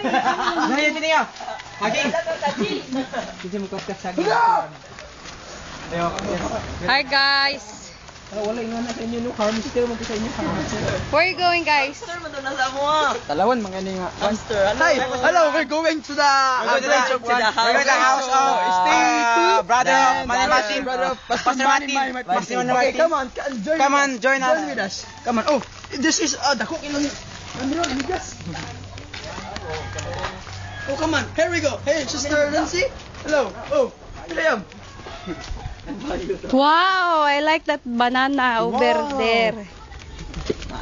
Naya din niya. Hagi. Kasi mo kapkas hagi. Hi guys. Wala nga na sa inyo no harvester mo sa inyo. Where are you going, guys? Talawan mga ni nga. Hi, hello, we're going to the house of brother Manimati. Pastor Mati. Okay, come on, join us. with us. Come on. Oh, this is dako ilang Andron, higas. Oh, come on. Here we go. Hey, Sister Nancy. Hello. Oh, Liam. Wow, I like that banana over there.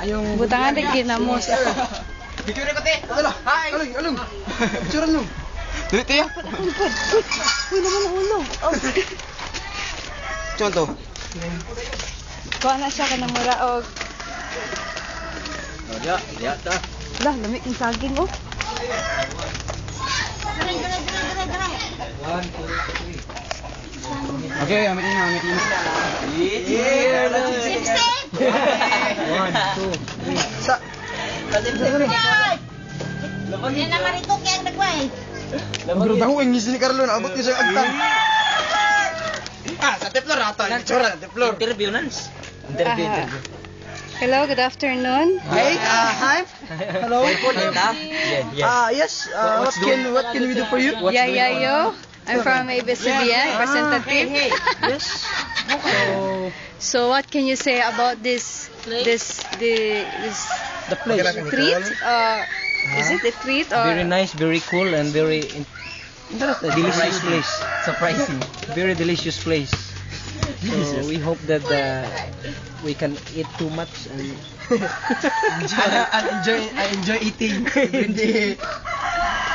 Ayong Butangan din ginamos. Video ko te. Hi. Alung. Picture alung. Dito ya. Uy, naman ang ulo. Conto. Kuha na siya ka ng muraog. Ya ta. Lah, lamig ng saging, oh. 1 2 3. Okay, amit ina. Yeah. 1 2 3. Sa Yan naman ito kaya nagway. Bro, daw ang ngisi ni Carlo na abot niya sa agtang. Sa teplor ato. Picture teplor. Interview nans. Interview. Hello, good afternoon. Hey, hi. Hello. Yes. What can we do for you? Yayayo. I'm from ABS-CBN, representative. Yes. So what can you say about this The place. treat? Is it a treat or? Very nice, very cool, and very delicious place. Surprising. Very delicious place. So we hope that we can eat too much and I enjoy eating.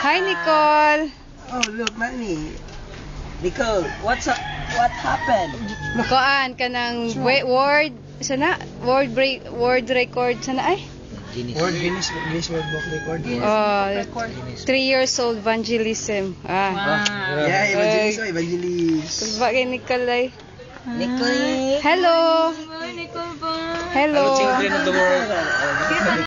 Hi, Nicole. Oh, look, Manny. Nicole, what happened? Mukaan ka ng word record sana ay. Guinness World Book Record. 3 years old evangelism. Yeah, evangelist. Bagay Nicole ay. Nicole. Hello. Hello. children of the world.